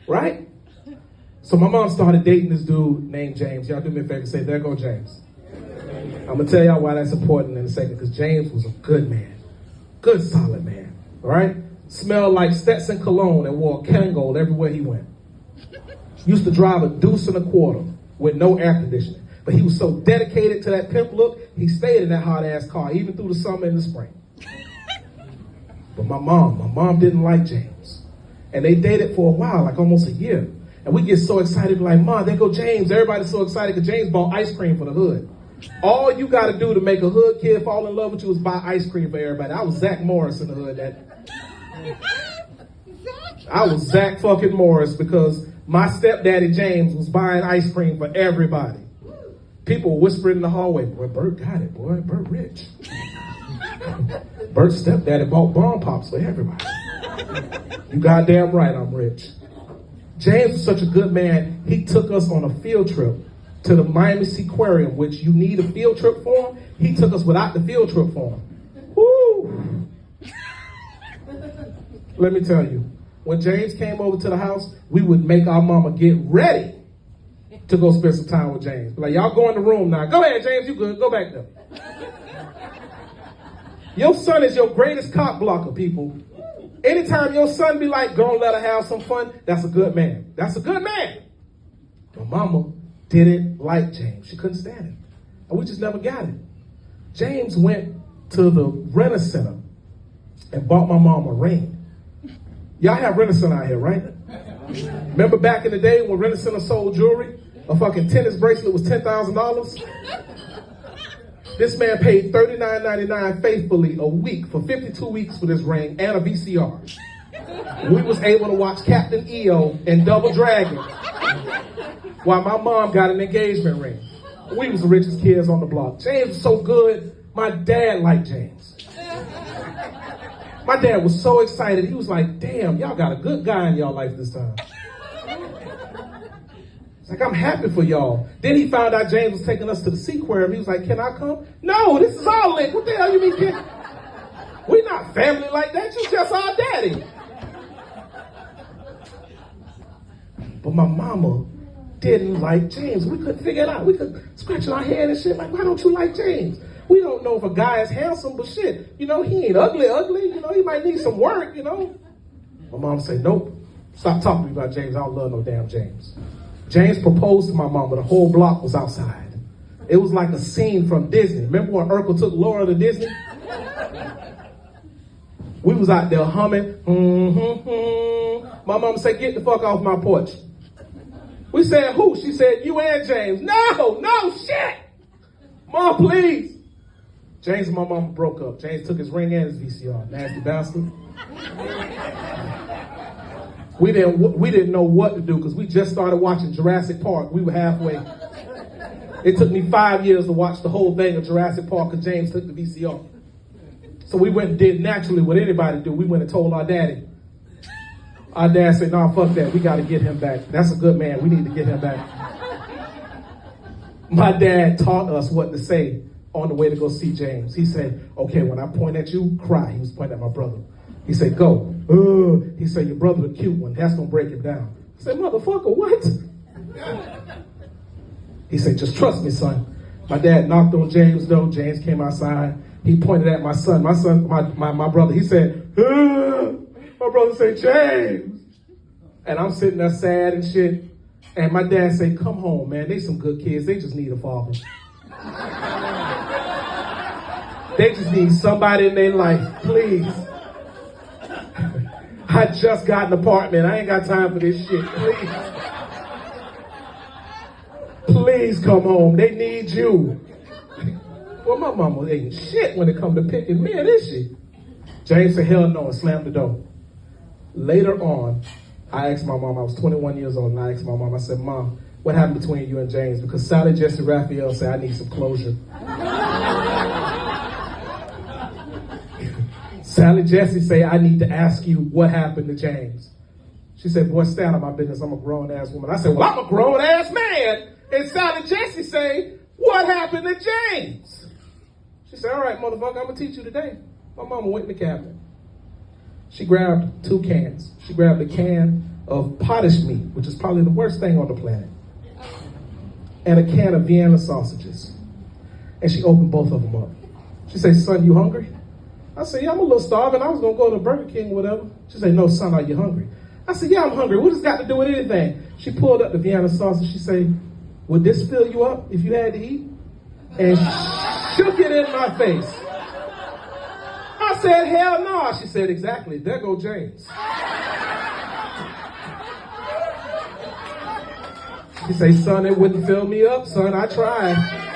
right? So my mom started dating this dude named James. Y'all do me a favor and say, there go James. I'm going to tell y'all why that's important in a second, because James was a good man. Good, solid man, all right? Smelled like Stetson cologne and wore Kangol everywhere he went. Used to drive a deuce and a quarter with no air conditioning. But he was so dedicated to that pimp look, he stayed in that hot-ass car, even through the summer and the spring. But my mom didn't like James. And they dated for a while, like almost a year. And we get so excited, like, Mom, there go James. Everybody's so excited because James bought ice cream for the hood. All you got to do to make a hood kid fall in love with you is buy ice cream for everybody. I was Zach Morris in the hood. I was Zach fucking Morris because my stepdaddy James was buying ice cream for everybody. People were whispering in the hallway, boy, Bert got it, boy, Bert rich. Bert's stepdaddy bought bomb pops for everybody. You goddamn right I'm rich. James was such a good man, he took us on a field trip to the Miami Seaquarium, which you need a field trip for. He took us without the field trip for. Woo! Let me tell you, when James came over to the house, we would make our mama get ready to go spend some time with James. Like, y'all go in the room now. Go ahead, James, you good. Go back there. Your son is your greatest cock blocker, people. Anytime your son be like, go and let her have some fun, that's a good man. That's a good man. But mama didn't like James. She couldn't stand him. And we just never got it. James went to the Rent-A-Center and bought my mom a ring. Y'all have Rent-A-Center out here, right? Remember back in the day when Rent-A-Center sold jewelry? A fucking tennis bracelet was $10,000? This man paid $39.99 faithfully a week for 52 weeks for this ring and a VCR. We was able to watch Captain EO and Double Dragon while my mom got an engagement ring. We was the richest kids on the block. James was so good, my dad liked James. My dad was so excited. He was like, damn, y'all got a good guy in y'all life this time. It's like, I'm happy for y'all. Then he found out James was taking us to the Seaquarium. He was like, can I come? No, this is our lick. What the hell you mean, kid? We're not family like that. You just our daddy. But my mama didn't like James. We couldn't figure it out. We could scratch our head and shit. Like, why don't you like James? We don't know if a guy is handsome, but shit, you know, he ain't ugly. You know, he might need some work, you know. My mom said, nope. Stop talking to me about James. I don't love no damn James. James proposed to my mom, but the whole block was outside. It was like a scene from Disney. Remember when Urkel took Laura to Disney? We was out there humming. My mom said, get the fuck off my porch. We said, who? She said, you and James. No, shit. Mom, please. James and my mama broke up. James took his ring and his VCR. Nasty bastard. We didn't know what to do because we just started watching Jurassic Park. We were halfway. It took me 5 years to watch the whole thing of Jurassic Park because James took the VCR. So we went and did naturally what anybody do. We went and told our daddy. Our dad said, nah, fuck that. We got to get him back. That's a good man. We need to get him back. My dad taught us what to say on the way to go see James. He said, okay, when I point at you, cry. He was pointing at my brother. He said, go. He said, your brother a cute one. That's going to break him down. I said, motherfucker, what? He said, just trust me, son. My dad knocked on James' door. James came outside. He pointed at my son. My brother. He said, my brother said, James. And I'm sitting there sad and shit. And my dad said, come home, man. They some good kids. They just need a father. They just need somebody in their life, please. I just got an apartment. I ain't got time for this shit. Please. Please come home. They need you. Well, my mama ain't shit when it come to picking men, is she? James said, hell no, and slammed the door. Later on, I asked my mom, I was 21 years old, and I asked my mom, I said, Mom, what happened between you and James? Because Sally Jesse Raphael said, I need some closure. Sally Jesse say, I need to ask you what happened to James. She said, boy, stay out of my business. I'm a grown-ass woman. I said, well, I'm a grown-ass man. And Sally Jesse say, what happened to James? She said, all right, motherfucker, I'm going to teach you today. My mama went in the cabinet. She grabbed 2 cans. She grabbed a can of potash meat, which is probably the worst thing on the planet, and a can of Vienna sausages. And she opened both of them up. She said, son, you hungry? I said, yeah, I'm a little starving. I was going to go to Burger King or whatever. She said, no, son, are you hungry? I said, yeah, I'm hungry. What does that got to do with anything? She pulled up the Vienna sausage. She said, would this fill you up if you had to eat? And shook it in my face. I said, hell no. She said, exactly. There go James. She said, son, it wouldn't fill me up, son. I tried.